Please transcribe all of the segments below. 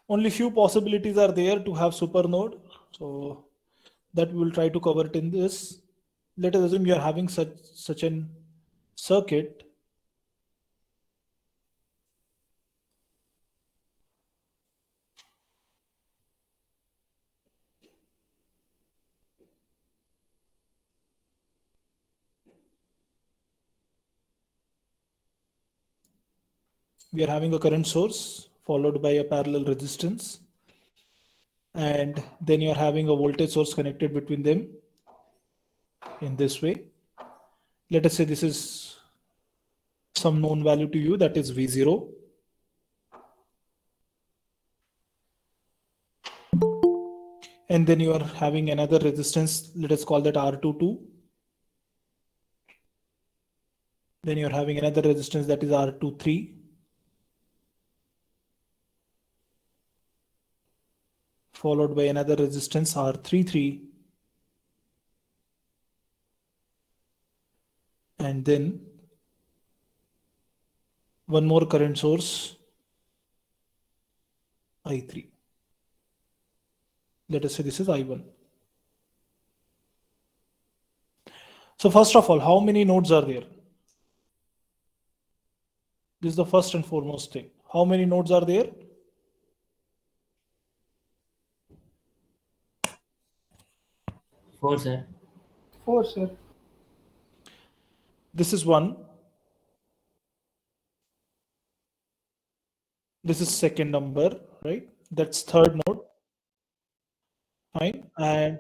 Only few possibilities are there to have super node. So that we will try to cover it in this. Let us assume you are having such an circuit. We are having a current source followed by a parallel resistance, and then you are having a voltage source connected between them in this way. Let us say this is some known value to you, that is V0. And then you are having another resistance, let us call that R22. Then you are having another resistance, that is R23. Followed by another resistance R33. And then one more current source, I3. Let us say this is I1. So first of all, how many nodes are there? This is the first and foremost thing. How many nodes are there? Four, sir. 4, sir. This is one. This is second number, right? That's third node. Fine. And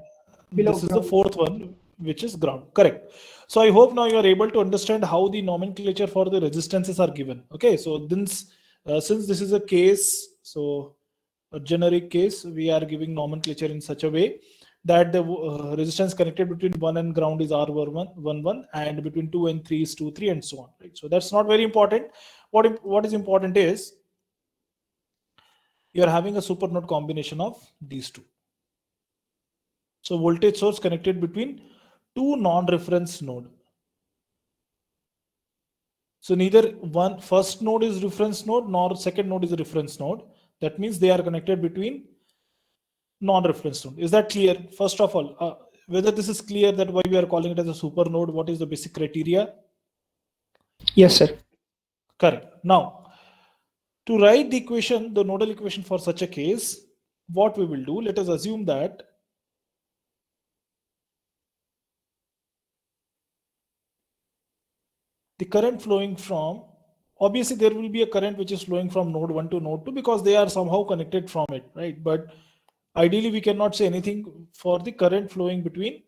Below this is the ground. fourth one, which is ground. Correct. So I hope now you are able to understand how the nomenclature for the resistances are given. Okay. So since this is a case, so a generic case, we are giving nomenclature in such a way that the resistance connected between 1 and ground is R11, and between 2 and 3 is 2, 3, and so on. Right. So that's not very important. What is important is you are having a super node combination of these two. So voltage source connected between two non-reference node. So neither one first node is reference node nor second node is a reference node. That means they are connected between non-reference node. Is that clear? First of all, whether this is clear that why we are calling it as a super node, what is the basic criteria? Yes, sir. Correct. Now, to write the equation, the nodal equation for such a case, what we will do, let us assume that the current flowing from, obviously there will be a current which is flowing from node 1 to node 2 because they are somehow connected from it, right? But ideally we cannot say anything for the current flowing between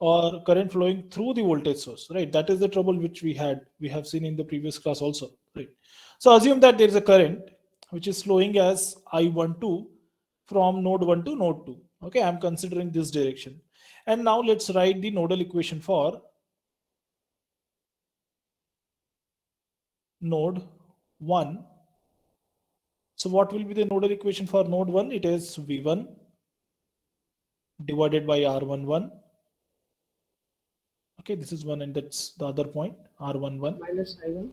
or current flowing through the voltage source, right? That is the trouble which we have seen in the previous class also, right? So assume that there is a current which is flowing as I12 from node 1 to node 2. Okay, I'm considering this direction. And now let's write the nodal equation for node 1. So what will be the nodal equation for node 1? It is V1 divided by R11. Okay, this is one and that's the other point, R11 Minus I1.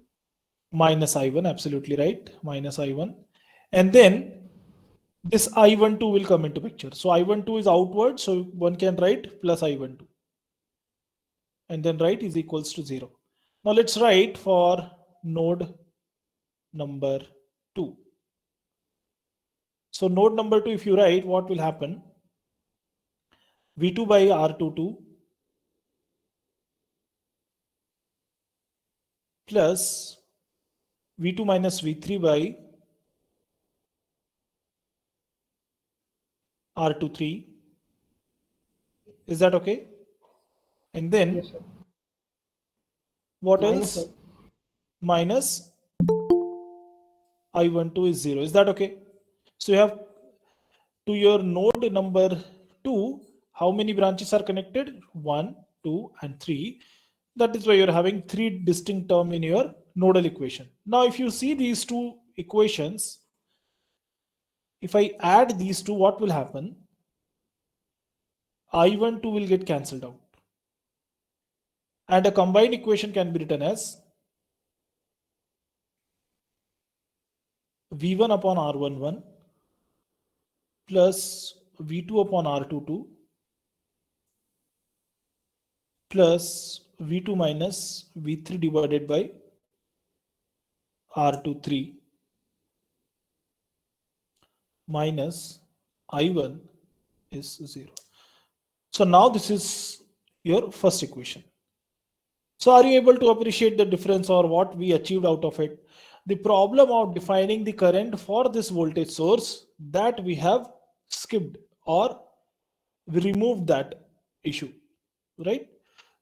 minus I1, absolutely right, minus I1. And then this I12 will come into picture. So I12 is outward, so one can write plus I12. And then write is equals to 0. Now let's write for node number 2. So node number 2, if you write, what will happen? V2 by R22 plus V2 minus V3 by R23. Is that okay? And then Yes, sir. what Minus else? Minus I12 is 0. Is that okay? So you have to your node number 2, how many branches are connected? 1, 2, and 3. That is why you're having 3 distinct terms in your nodal equation. Now, if you see these two equations, if I add these two, what will happen? I12 will get cancelled out. And a combined equation can be written as V1 upon R11 plus V2 upon R22 plus V2 minus V3 divided by R23 minus I1 is 0. So now this is your first equation. So are you able to appreciate the difference or what we achieved out of it? The problem of defining the current for this voltage source, that we have skipped or we removed that issue, right?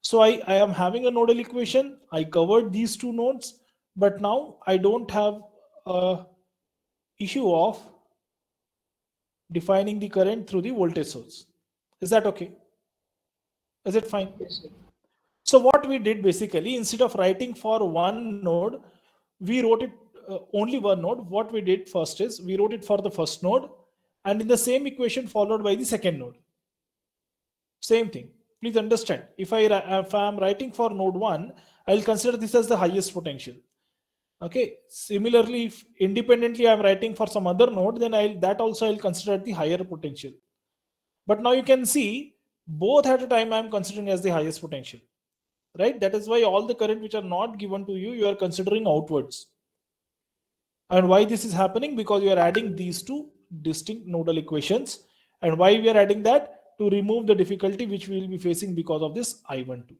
So I am having a nodal equation. I covered these two nodes, but now I don't have a issue of defining the current through the voltage source. Is that okay? Is it fine? Yes, sir. So what we did basically, instead of writing for one node, we wrote it only one node. What we did first is we wrote it for the first node and in the same equation followed by the second node. Same thing. Please understand. If I am writing for node 1, I will consider this as the highest potential. Okay. Similarly, if independently I am writing for some other node, then that also I'll consider the higher potential. But now you can see both at a time I am considering as the highest potential. Right? That is why all the current which are not given to you, you are considering outwards. And why this is happening? Because you are adding these two distinct nodal equations. And why we are adding that? To remove the difficulty which we will be facing because of this I12.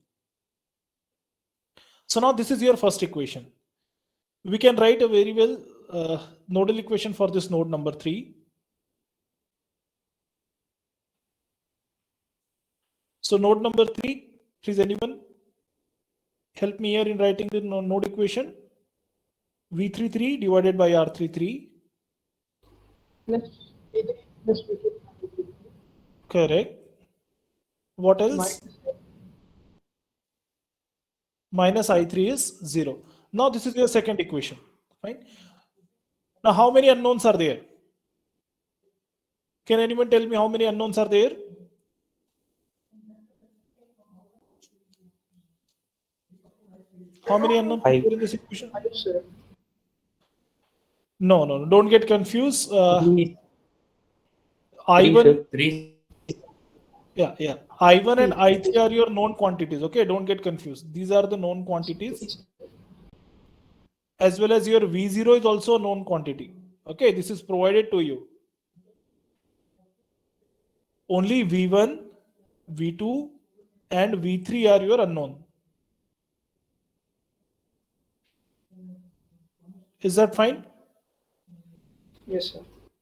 So now this is your first equation. We can write a very well nodal equation for this node number 3. So node number 3, please anyone help me here in writing the node equation. V33 divided by R33. Correct. What else? Minus I3 is 0. Now this is your second equation. Fine. Now how many unknowns are there? Can anyone tell me how many unknowns are there? How many unknowns are there in this equation? No. Don't get confused. I1. Yeah. I1 and I3 are your known quantities. Okay, don't get confused. These are the known quantities. As well as your V0 is also a known quantity. Okay, this is provided to you. Only V1, V2, and V3 are your unknown. Is that fine? Yes, sir.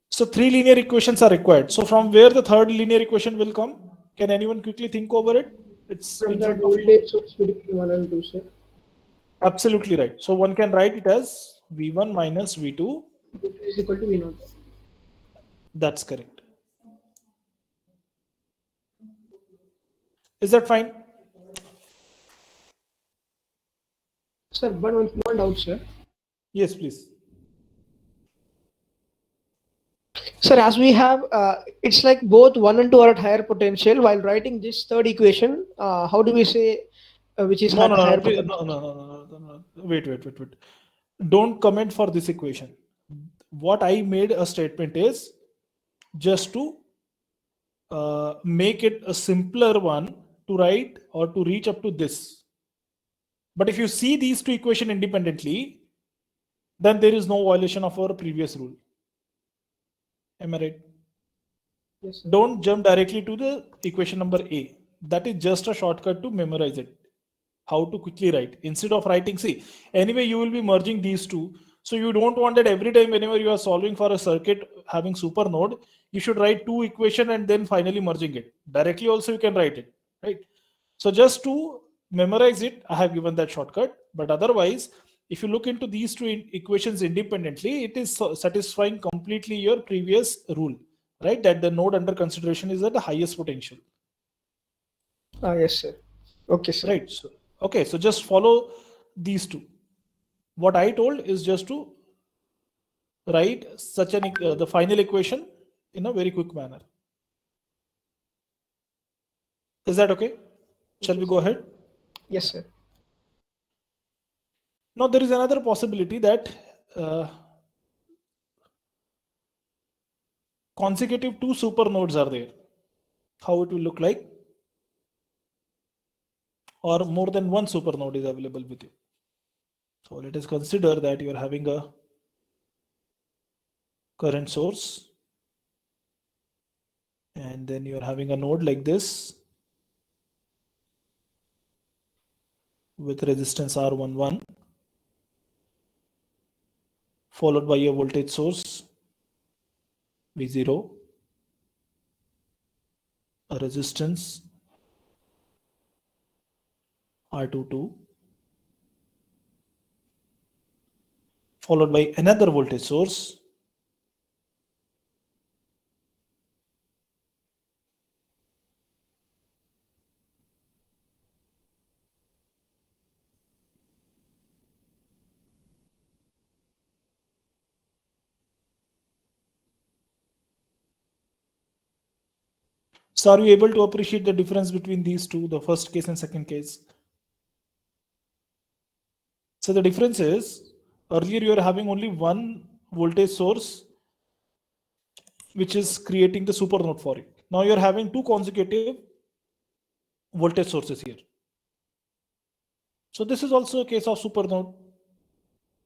So 3 linear equations are required. So from where the third linear equation will come? Can anyone quickly think over it? It's From in the front of you. voltage source between 1 and 2, sir. Absolutely right. So one can write it as V1 minus V2. V2 is equal to V0. That's correct. Is that fine? Sir, but one doubt, sir. Yes, please. Sir, as we have, it's like both 1 and 2 are at higher potential. While writing this third equation, how do we say which is at higher potential? No. Wait. Don't comment for this equation. What I made a statement is just to make it a simpler one to write or to reach up to this. But if you see these two equations independently, then there is no violation of our previous rule. Am I right? Yes, sir. Don't jump directly to the equation number A. That is just a shortcut to memorize it. How to quickly write. Instead of writing, see, anyway, you will be merging these two. So you don't want that every time whenever you are solving for a circuit having super node, you should write two equation and then finally merging it. Directly also you can write it, right? So just to memorize it, I have given that shortcut. But otherwise, if you look into these two equations independently, it is satisfying completely your previous rule, right? That the node under consideration is at the highest potential. Yes, sir. Okay, sir. Right. So, okay. So just follow these two. What I told is just to write such an the final equation in a very quick manner. Is that okay? Shall we go ahead? Yes, sir. Now there is another possibility that consecutive two super nodes are there, how it will look like, or more than one super node is available with you. So let us consider that you are having a current source, and then you are having a node like this with resistance R11, followed by a voltage source V0, a resistance R22, followed by another voltage source So are you able to appreciate the difference between these two, the first case and second case? So the difference is, earlier you are having only one voltage source which is creating the supernode for it. Now you are having two consecutive voltage sources here. So this is also a case of supernode.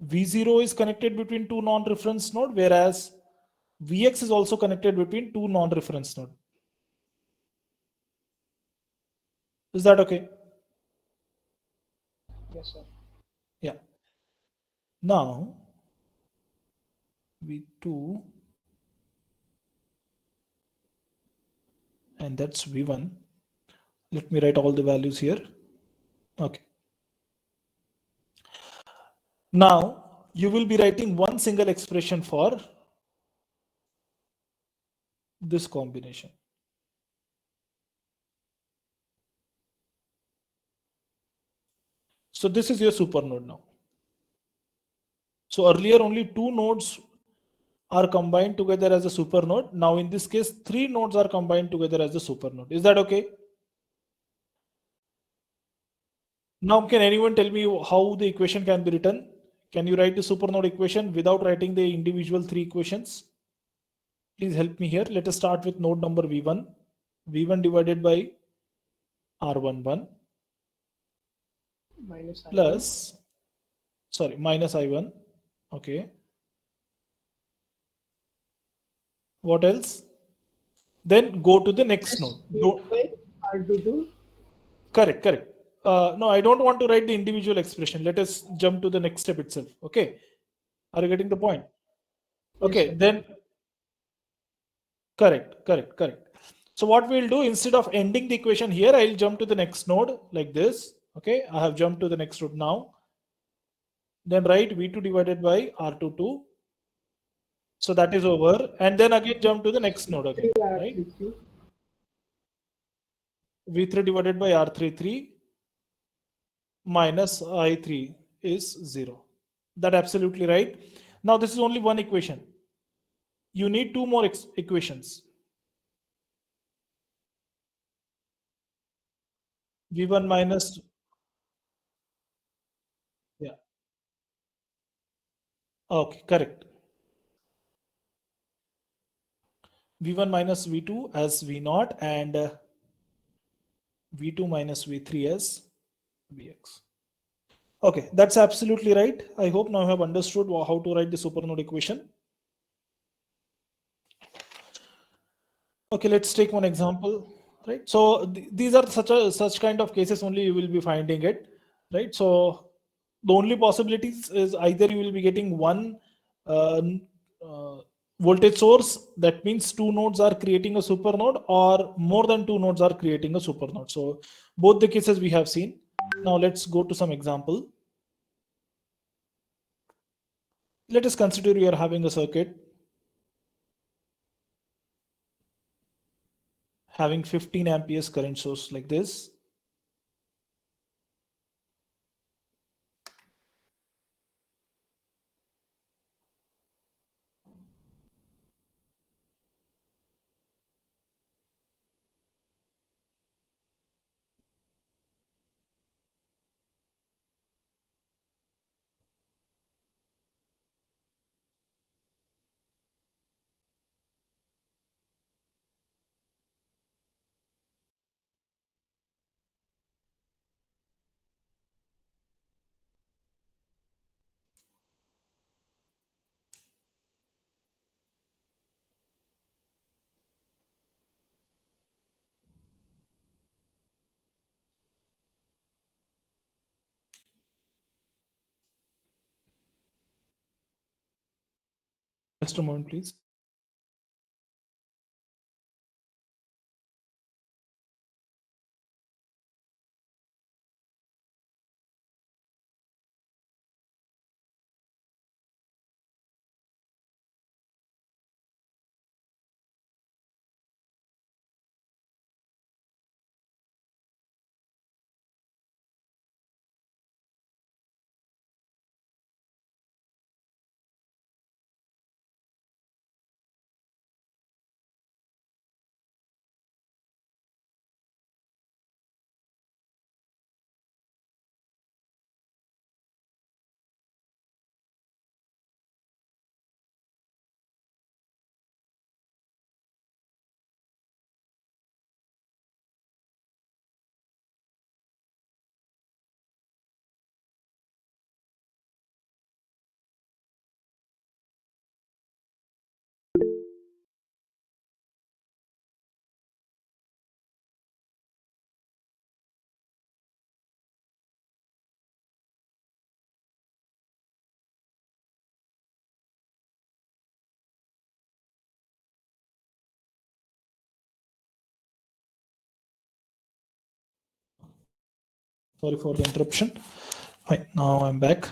V0 is connected between two non-reference node, whereas Vx is also connected between two non-reference node. Is that okay? Yes, sir. Yeah. Now V2, and that's V1. Let me write all the values here. Okay. Now you will be writing one single expression for this combination. So this is your supernode now. So earlier only two nodes are combined together as a supernode. Now in this case, three nodes are combined together as a supernode. Is that okay? Now can anyone tell me how the equation can be written? Can you write the supernode equation without writing the individual three equations? Please help me here. Let us start with node number V1. V1 divided by R11 Minus I1. plus, sorry, minus I1. Okay. What else? Then go to the next node. Don't, R22. correct, correct. No, I don't want to write the individual expression. Let us jump to the next step itself. Okay. Are you getting the point? Okay, Yes, then correct, correct, correct. So what we'll do, instead of ending the equation here, I'll jump to the next node like this. Okay, I have jumped to the next node now. Then write V2 divided by R22. So that is over. And then again jump to the next node again, right? V3 divided by R33 minus I3 is 0. That absolutely right. Now this is only one equation. You need two more equations. V1 minus, yeah, okay, correct. V1 minus V2 as V0 and V2 minus V3 as Vx. Okay, that's absolutely right. I hope now you have understood how to write the supernode equation. Okay, let's take one example, right? So these are such kind of cases only you will be finding it, right? So the only possibilities is either you will be getting one uh, uh, voltage source, that means two nodes are creating a supernode, or more than two nodes are creating a supernode. So both the cases we have seen. Now let's go to some example. Let us consider you are having a circuit having 15 amperes current source like this. Just a moment, please. Sorry for the interruption. Fine, now I'm back.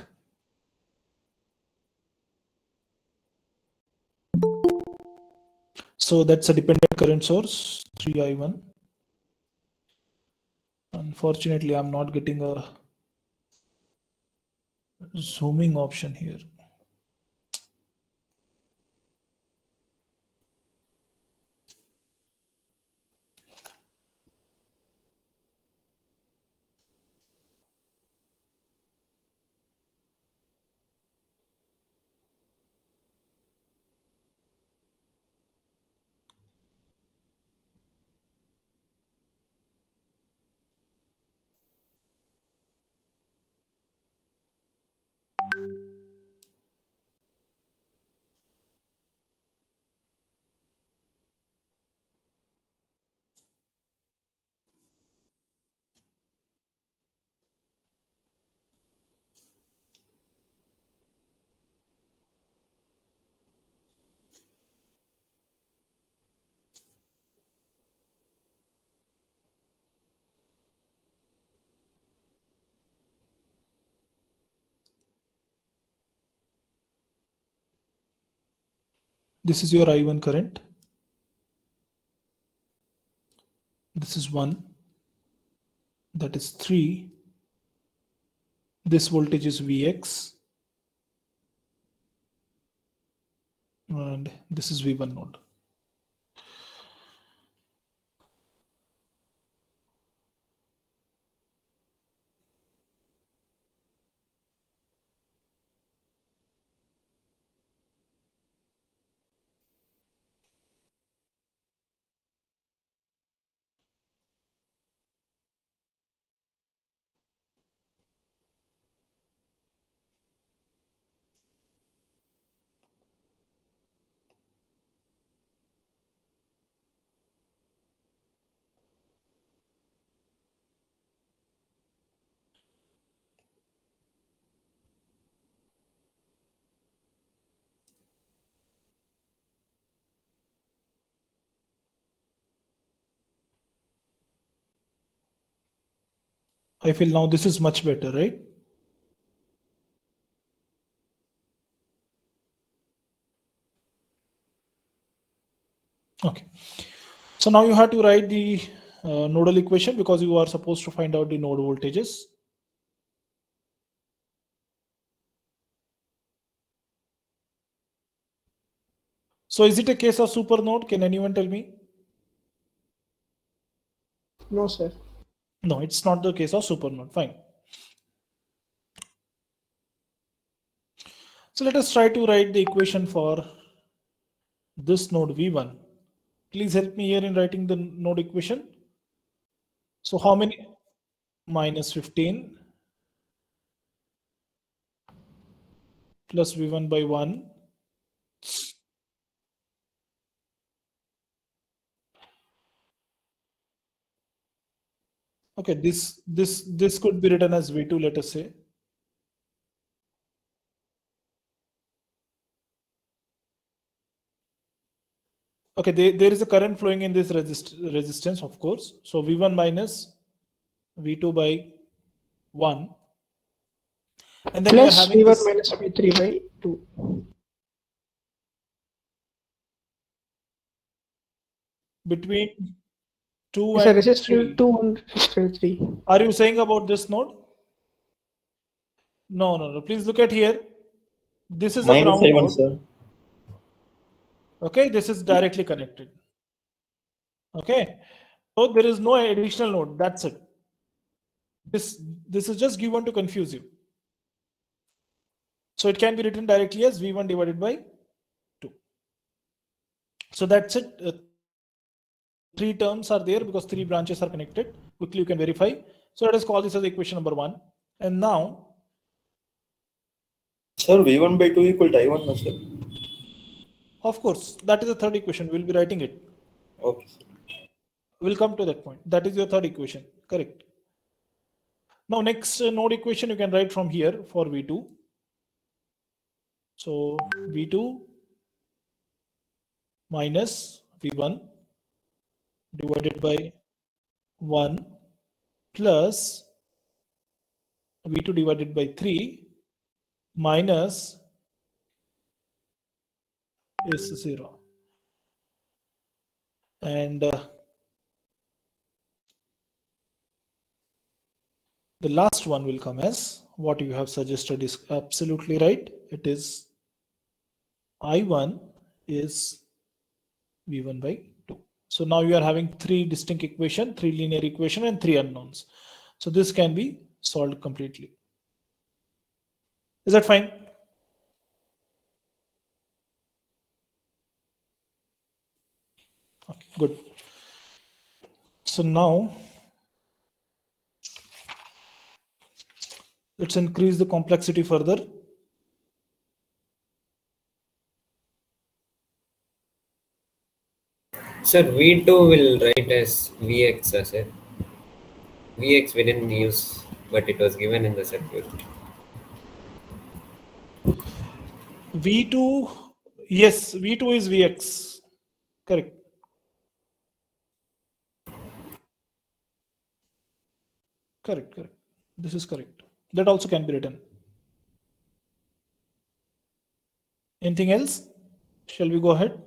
So that's a dependent current source, 3i1. Unfortunately, I'm not getting a zooming option here. This is your I1 current. This is 1. That is 3. This voltage is Vx. And this is V1 node. I feel now this is much better, right? Okay. So now you have to write the nodal equation because you are supposed to find out the node voltages. So is it a case of supernode? Can anyone tell me? No, sir. No, it's not the case of supernode. Fine. So let us try to write the equation for this node V1. Please help me here in writing the node equation. So how many? Minus 15 plus V1 by 1. Okay, this could be written as V2, let us say. . Okay, there is a current flowing in this resistance, of course. So V1 minus V2 by 1. And then you are Plus having V1 this minus V3 by 2. between 2 It's a and resistor 3. 2 and resistor 3. Are you saying about this node? No, no, no. Please look at here. This is a Minus ground I1, node. sir. Okay, this is directly connected. Okay, so there is no additional node. That's it. This is just given to confuse you. So it can be written directly as V1 divided by 2. So that's it. Three terms are there because three branches are connected. Quickly you can verify. So let us call this as equation number 1. And now, Sir, V1 by 2 equal to I1, no, sir? of course, that is the third equation. We'll be writing it. Okay, sir. We'll come to that point. That is your third equation. Correct. Now next node equation you can write from here for V2. So V2 minus V1 divided by 1 plus V2 divided by 3 minus is 0. And the last one will come as what you have suggested is absolutely right. It is I1 is V1 by 2. So now you are having three distinct equation, three linear equation and three unknowns. So this can be solved completely. Is that fine? Okay, good. So now let's increase the complexity further. Sir, V2 will write as Vx, sir. Vx we didn't use, but it was given in the circuit. V2, yes, V2 is Vx. Correct. Correct, correct. This is correct. That also can be written. Anything else? Shall we go ahead?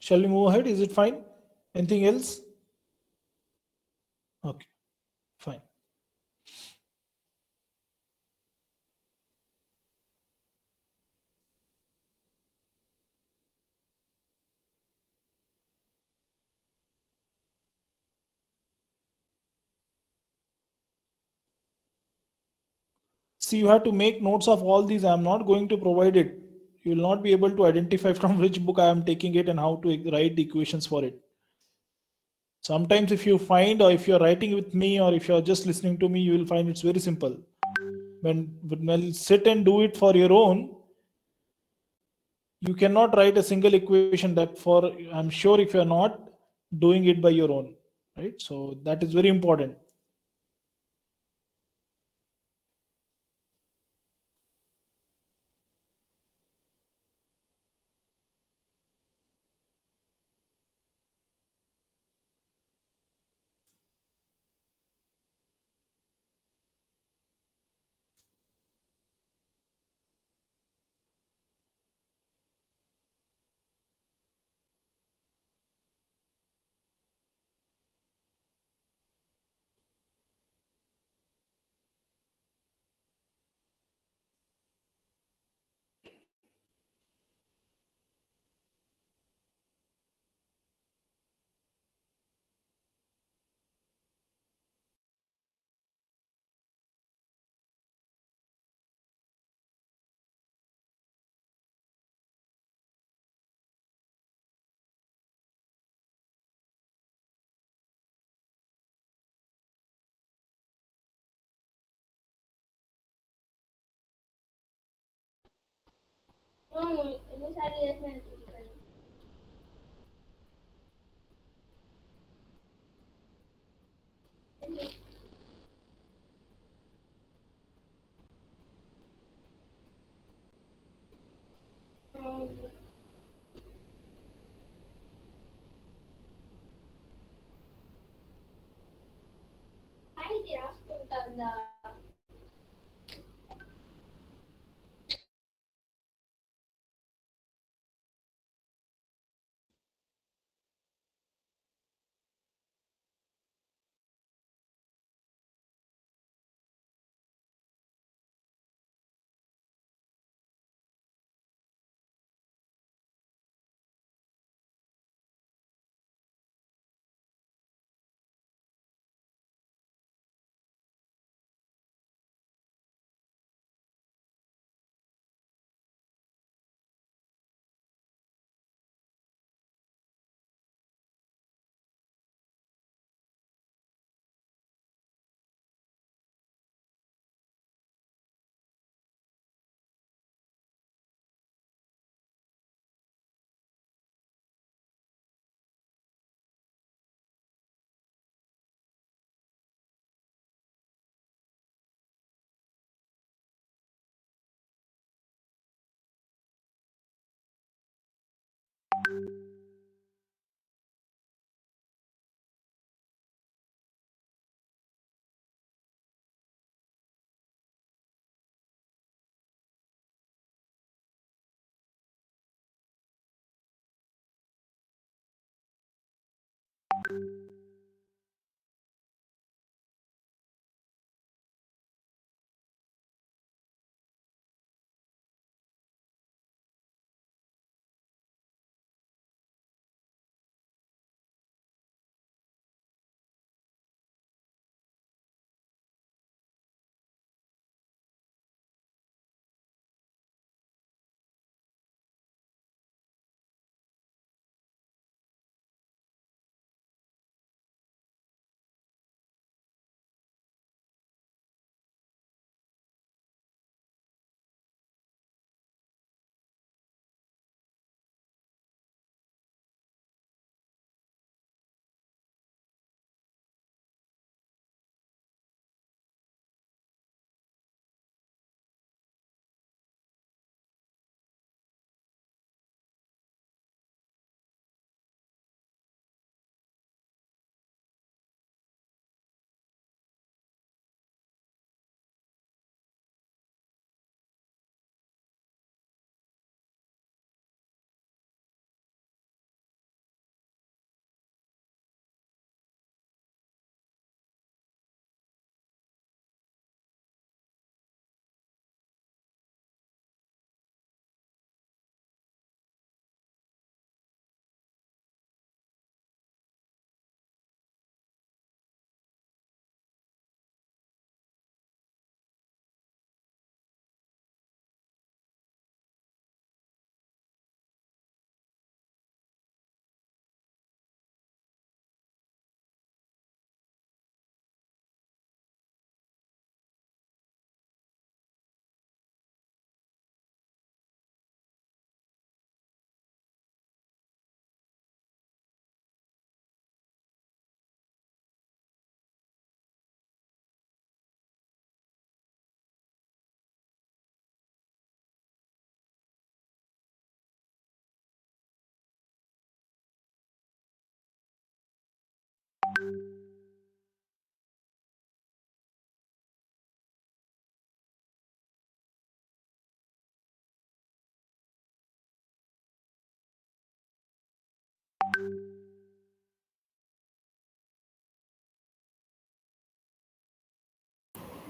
Shall we move ahead? Is it fine? Anything else? Okay, fine. See, you have to make notes of all these. I'm not going to provide it. You will not be able to identify from which book I am taking it and how to write the equations for it. Sometimes if you find, or if you're writing with me, or if you're just listening to me, you will find it's very simple. When you sit and do it for your own, you cannot write a single equation that for, I'm sure if you're not doing it by your own, right? So that is very important.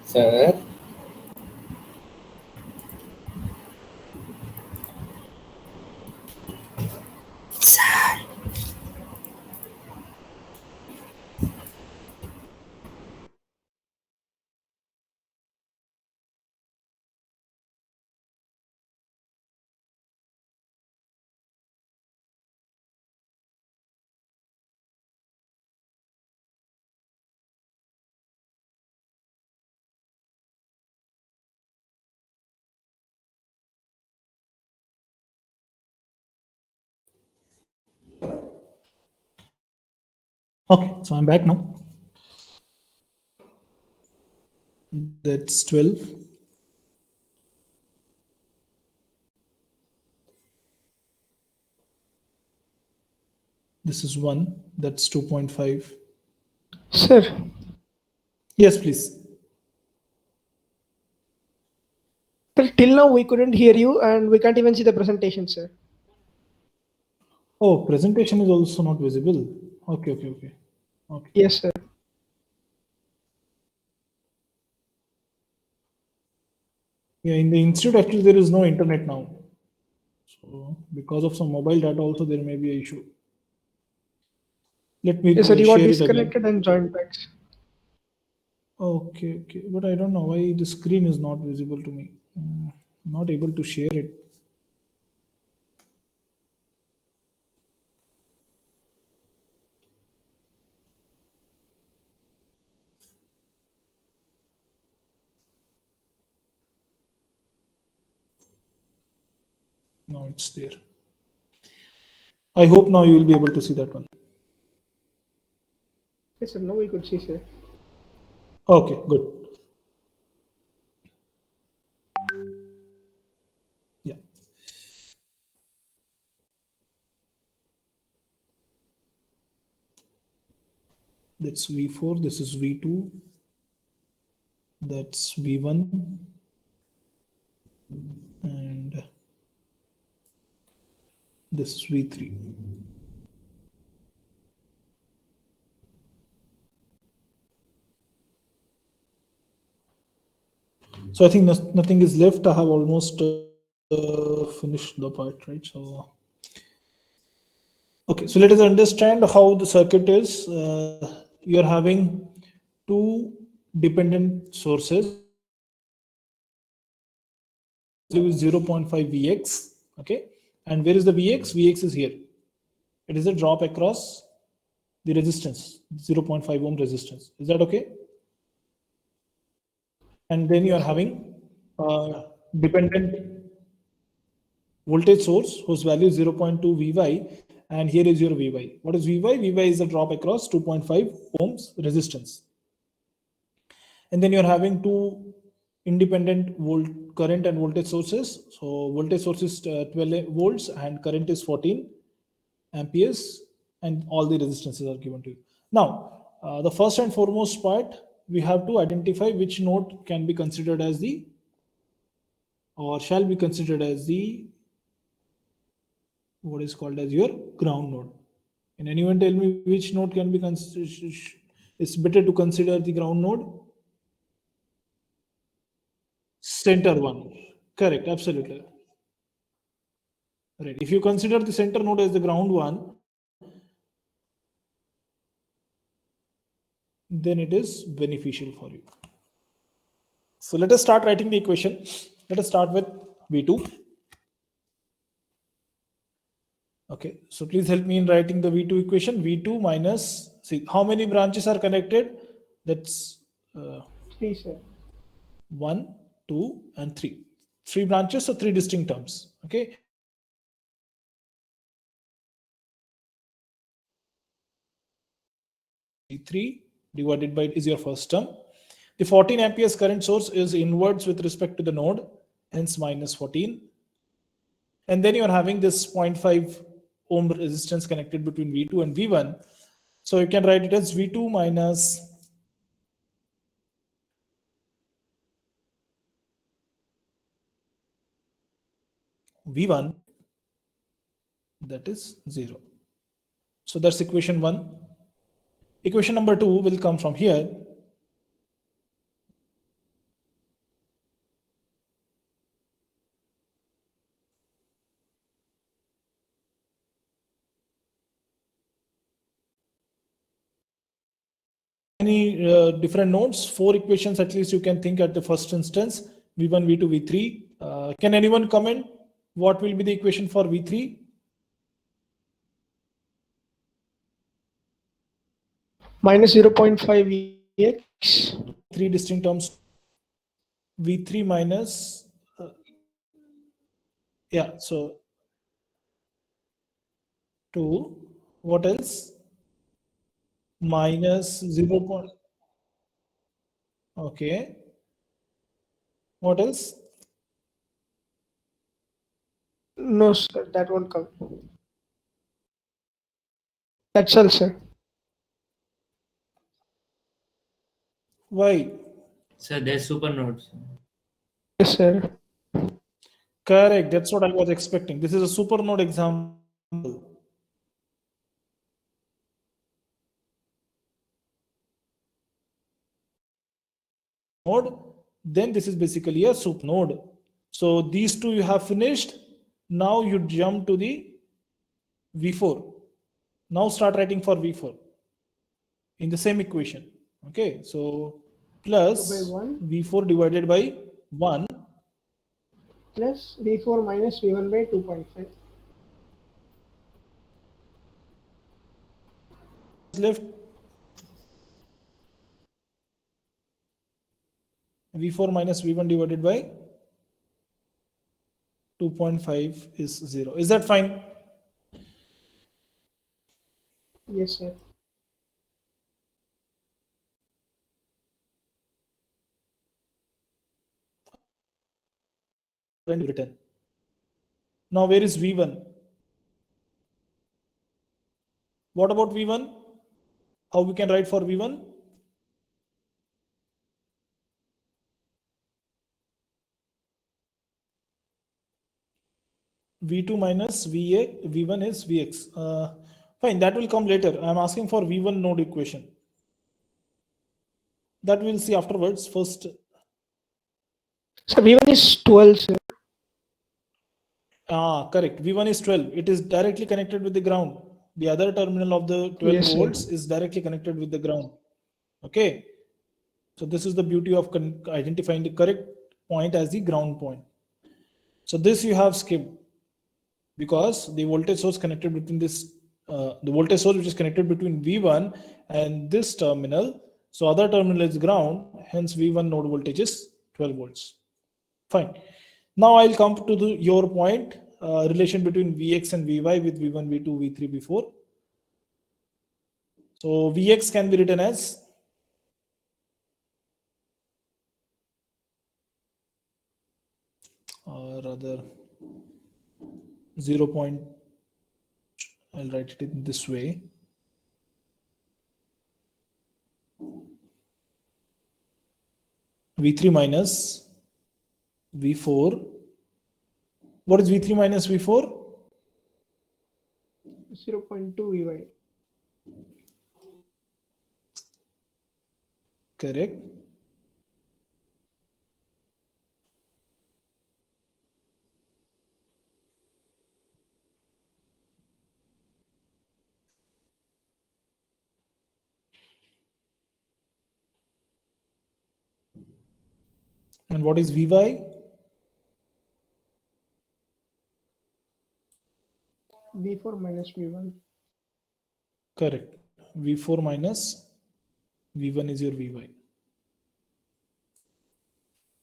Sir, Okay, so I'm back now. That's 12. This is 1. That's 2.5. Sir, Yes, please. Till now, we couldn't hear you, and we can't even see the presentation, sir. Oh, presentation is also not visible. Okay. Okay. Yes, sir. Yeah, in the institute actually there is no internet now. So because of some mobile data also there may be an issue. Let me Yes, sir. You got share it again. disconnected and joined back. Okay. But I don't know why the screen is not visible to me. Not able to share it. No, it's there. I hope now you will be able to see that one. Yes, sir. Now we could see, sir. Okay, good. Yeah. That's V4, this is V2, that's V1, and this is V3. So I think nothing is left. I have almost finished the part, right? So, okay, so let us understand how the circuit is. You're having two dependent sources. Is 0.5 Vx, okay? And where is the Vx? Vx is here. It is a drop across the resistance, 0.5 ohm resistance. Is that okay? And then you are having dependent voltage source whose value is 0.2 Vy, and here is your Vy. What is Vy? Vy is a drop across 2.5 ohms resistance. And then you're having two independent current and voltage sources. So voltage source is 12 volts and current is 14 amperes, and all the resistances are given to you. Now, the first and foremost part, we have to identify which node can be considered as the, or shall be considered as the, what is called as your ground node. Can anyone tell me which node can be considered? It's better to consider the ground node. Center one. Correct, absolutely. Right. If you consider the center node as the ground one, then it is beneficial for you. So let us start writing the equation. Let us start with V2. Okay, so please help me in writing the V2 equation. V2 minus, see, how many branches are connected? That's 3, sir. 1, 2, and 3. 3 branches, so 3 distinct terms. Okay. V3 divided by is your first term. The 14 amperes current source is inwards with respect to the node, hence minus 14. And then you are having this 0.5 ohm resistance connected between V2 and V1. So you can write it as V2 minus V1, that is 0. So that's equation 1. Equation number 2 will come from here. Any different nodes, 4 equations at least you can think at the first instance, V1, V2, V3. Can anyone comment what will be the equation for V3? Minus 0.5 Vx. 3 distinct terms. V3 minus, yeah, so 2, what else? Minus 0. Okay. What else? No, sir. That won't come. That's all, sir. Why? Sir, there's super nodes. Yes, sir. Correct. That's what I was expecting. This is a super node example. Node, then this is basically a super node. So these two you have finished. Now you jump to the V4. Now start writing for V4 in the same equation. Okay, so plus by 1 V4 divided by 1 plus V4 minus V1 by 2.5. is left. V4 minus V1 divided by 2.5 is 0. Is that fine? Yes, sir. Then written. Now where is V1? What about V1? How we can write for V1? V2 minus VA, V1 is Vx. Fine, that will come later. I'm asking for V1 node equation. That we'll see afterwards. First, So V1 is 12, sir. correct. V1 is 12. It is directly connected with the ground. The other terminal of the 12 Yes, sir. volts is directly connected with the ground. Okay. So this is the beauty of identifying the correct point as the ground point. So this you have skipped because the voltage source connected between this, the voltage source which is connected between V1 and this terminal. So other terminal is ground, hence V1 node voltage is 12 volts. Fine. Now I'll come to your point, relation between Vx and Vy with V1, V2, V3, V4. So Vx can be written as rather 0. I'll write it in this way. V3 minus V4. What is V3 minus V4? 0.2 Vy. Correct. And what is Vy? V4 minus V1. Correct. V4 minus V1 is your Vy.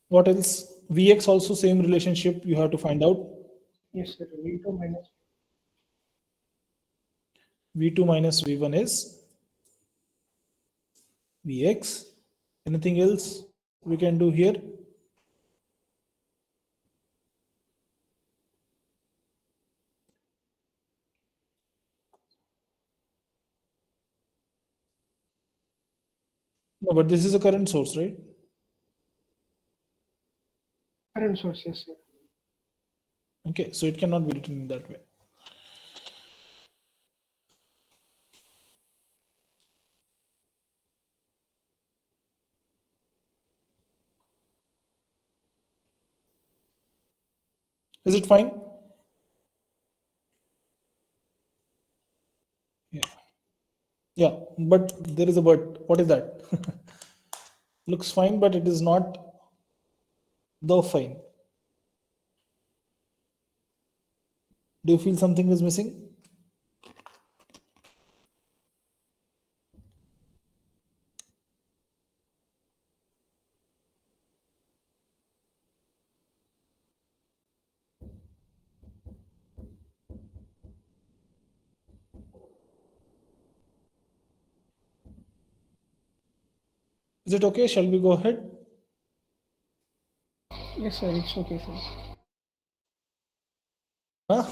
What else? Vx also same relationship you have to find out. Yes, sir. V2 minus. V2 minus V1 is Vx. Anything else we can do here? No, but this is a current source, right? Current source, yes, sir. Okay, so it cannot be written in that way. Is it fine? Yeah. Yeah, but there is a but. What is that? Looks fine, but it is not the fine. Do you feel something is missing? Is it okay? Shall we go ahead? Yes, sir. It's okay, sir. Huh?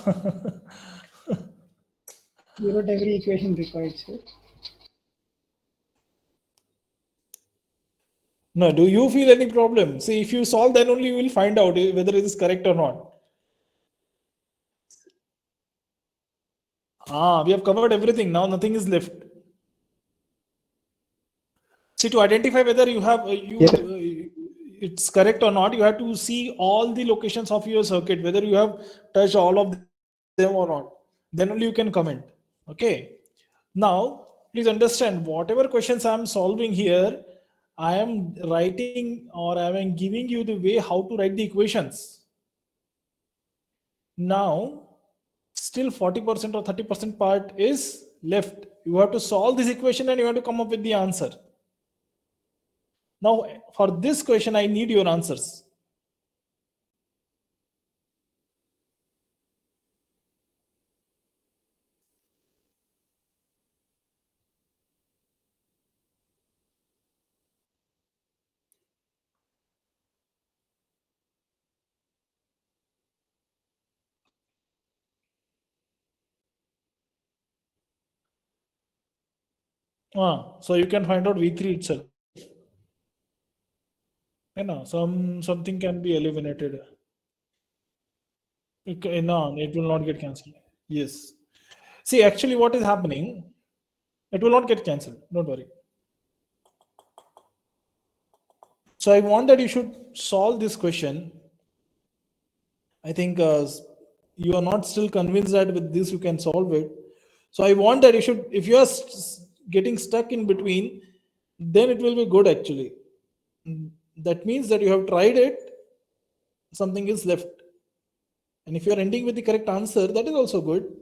You wrote every equation required, sir. No, do you feel any problem? See, if you solve, then only you will find out whether it is correct or not. We have covered everything. Now nothing is left. See, to identify whether you have Yes, sir. it's correct or not, you have to see all the locations of your circuit, whether you have touched all of them or not. Then only you can comment. Okay. Now, please understand, whatever questions I am solving here, I am writing or I am giving you the way how to write the equations. Now, still 40% or 30% part is left. You have to solve this equation and you have to come up with the answer. Now, for this question, I need your answers. So you can find out V3 itself. Something can be eliminated. No, it will not get cancelled. Yes. See, actually, what is happening? It will not get cancelled. Don't worry. So I want that you should solve this question. I think you are not still convinced that with this you can solve it. So I want that you should, if you are getting stuck in between, then it will be good actually. That means that you have tried it, something is left. And if you are ending with the correct answer, that is also good.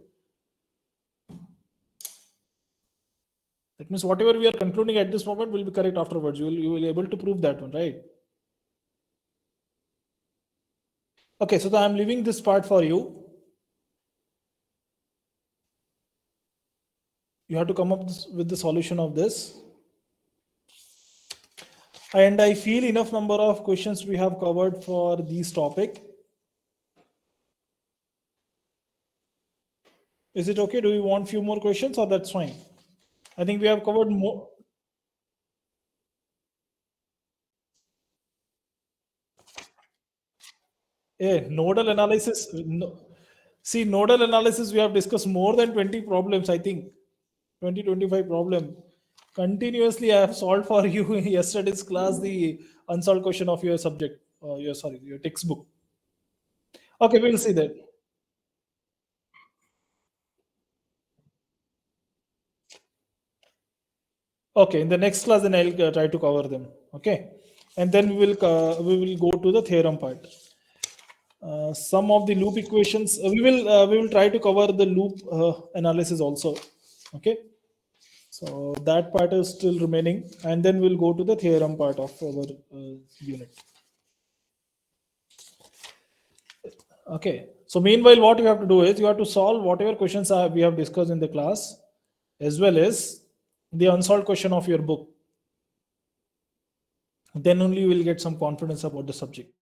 That means whatever we are concluding at this moment will be correct afterwards. You will be able to prove that one, right? Okay, so I am leaving this part for you. You have to come up with the solution of this. And I feel enough number of questions we have covered for this topic. Is it okay? Do you want few more questions or that's fine? I think we have covered more. Nodal analysis. No. See, nodal analysis, we have discussed more than 20 problems, I think. 20, 25 problem. Continuously, I have solved for you in yesterday's class the unsolved question of your subject, your textbook. Okay, we'll see that. Okay, in the next class, then I'll try to cover them. Okay, and then we will go to the theorem part. Some of the loop equations we will try to cover the loop analysis also. Okay, so that part is still remaining, and then we'll go to the theorem part of our unit. Okay, so meanwhile, what you have to do is you have to solve whatever questions we have discussed in the class, as well as the unsolved question of your book. Then only you will get some confidence about the subject.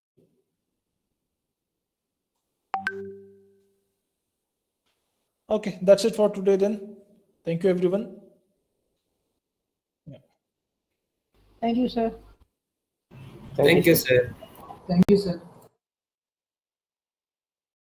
Okay, that's it for today then. Thank you, everyone. Thank you, sir. Thank you, sir. Thank you, sir.